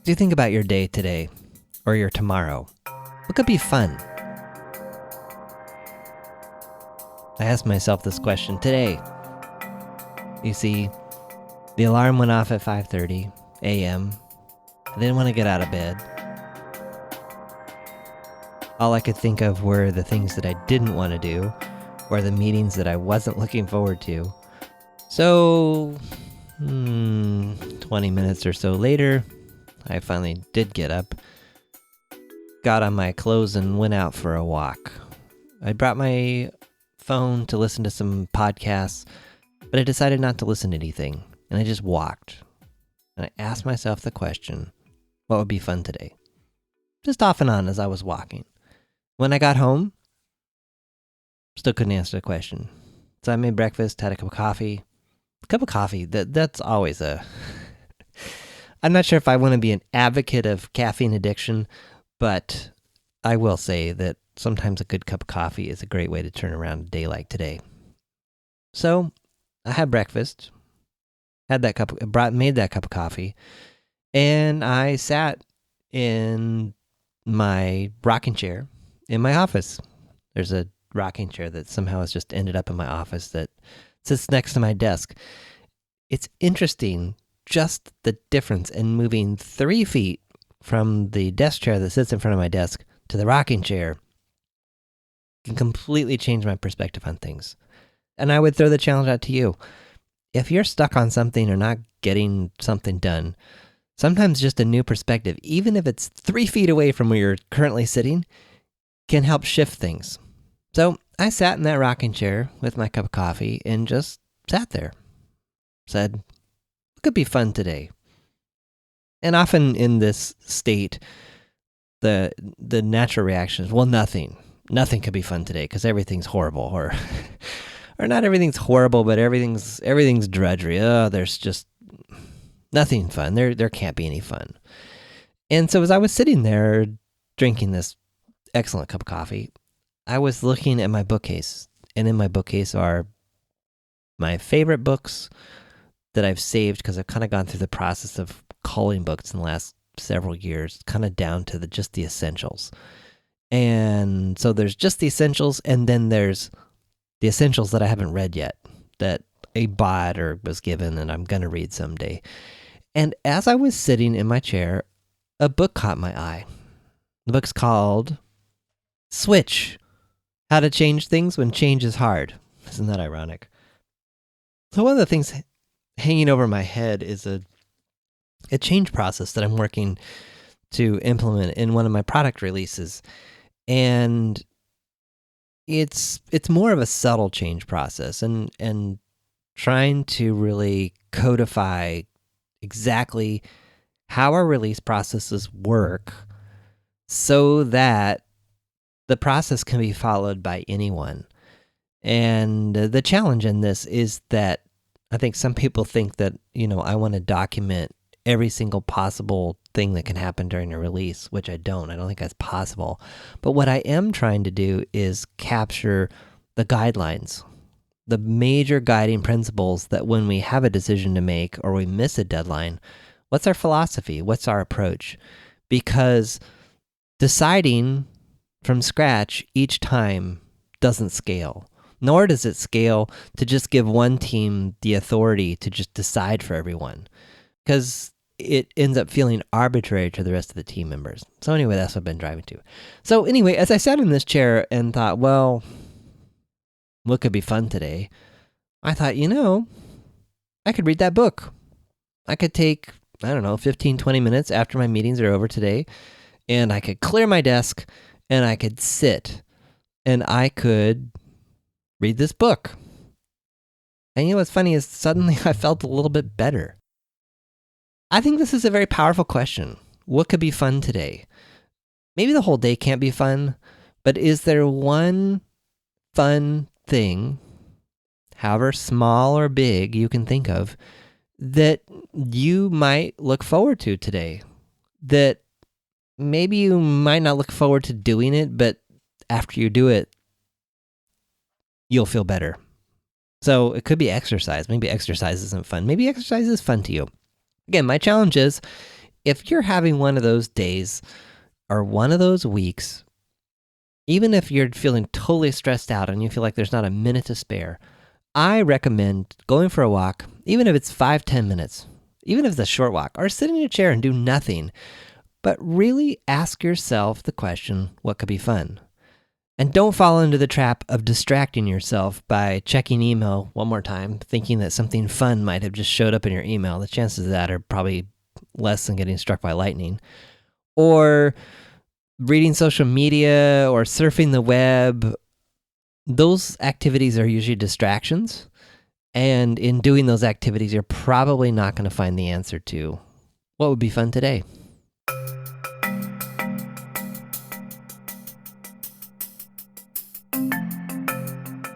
Do you think about your day today or your tomorrow? What could be fun? I asked myself this question today. You see, the alarm went off at 5:30 a.m. I didn't want to get out of bed. All I could think of were the things that I didn't want to do, or the meetings that I wasn't looking forward to. So, 20 minutes or so later, I finally did get up, got on my clothes, and went out for a walk. I brought my phone to listen to some podcasts, but I decided not to listen to anything, and I just walked. And I asked myself the question, what would be fun today? Just off and on as I was walking. When I got home, still couldn't answer the question. So I made breakfast, had a cup of coffee. A cup of coffee, that's always a... I'm not sure if I want to be an advocate of caffeine addiction, but I will say that sometimes a good cup of coffee is a great way to turn around a day like today. So I had breakfast, made that cup of coffee, and I sat in my rocking chair in my office. There's a rocking chair that somehow has just ended up in my office that sits next to my desk. It's interesting just the difference in moving 3 feet from the desk chair that sits in front of my desk to the rocking chair can completely change my perspective on things. And I would throw the challenge out to you. If you're stuck on something or not getting something done, sometimes just a new perspective, even if it's 3 feet away from where you're currently sitting, can help shift things. So I sat in that rocking chair with my cup of coffee and just sat there. Said, what could be fun today? And often in this state, the natural reaction is, well, nothing. Nothing could be fun today because everything's horrible. Or not everything's horrible, but everything's drudgery. Oh, there's just nothing fun. There can't be any fun. And so as I was sitting there drinking this excellent cup of coffee, I was looking at my bookcase. And in my bookcase are my favorite books that I've saved because I've kind of gone through the process of culling books in the last several years, kind of down to just the essentials. And so there's just the essentials, and then there's the essentials that I haven't read yet, that I bought or was given and I'm going to read someday. And as I was sitting in my chair, a book caught my eye. The book's called Switch: How to Change Things When Change is Hard. Isn't that ironic? So one of the things hanging over my head is a change process that I'm working to implement in one of my product releases. And it's more of a subtle change process and trying to really codify exactly how our release processes work so that the process can be followed by anyone. And the challenge in this is that I think some people think that, I want to document every single possible thing that can happen during a release, which I don't. I don't think that's possible. But what I am trying to do is capture the guidelines, the major guiding principles that when we have a decision to make or we miss a deadline, what's our philosophy? What's our approach? Because deciding from scratch each time doesn't scale. Nor does it scale to just give one team the authority to just decide for everyone, because it ends up feeling arbitrary to the rest of the team members. So anyway, that's what I've been driving to. So anyway, as I sat in this chair and thought, well, what could be fun today? I thought, I could read that book. I could take, 15, 20 minutes after my meetings are over today, and I could clear my desk, and I could sit, and I could read this book. And what's funny is suddenly I felt a little bit better. I think this is a very powerful question. What could be fun today? Maybe the whole day can't be fun, but is there one fun thing, however small or big you can think of, that you might look forward to today? That maybe you might not look forward to doing it, but after you do it, you'll feel better. So it could be exercise. Maybe exercise isn't fun. Maybe exercise is fun to you. Again, my challenge is if you're having one of those days or one of those weeks, even if you're feeling totally stressed out and you feel like there's not a minute to spare, I recommend going for a walk, even if it's 5-10 minutes, even if it's a short walk, or sit in your chair and do nothing. But really ask yourself the question, what could be fun? And don't fall into the trap of distracting yourself by checking email one more time, thinking that something fun might have just showed up in your email. The chances of that are probably less than getting struck by lightning. Or reading social media or surfing the web. Those activities are usually distractions. And in doing those activities, you're probably not going to find the answer to what would be fun today.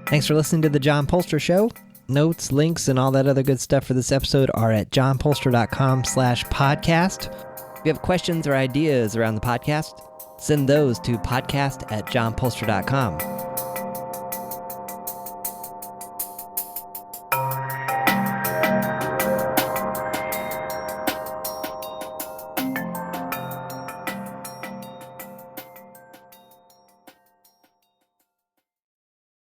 Thanks for listening to The John Poelstra Show. Notes, links, and all that other good stuff for this episode are at johnpoelstra.com/podcast. If you have questions or ideas around the podcast, send those to podcast@johnpoelstra.com.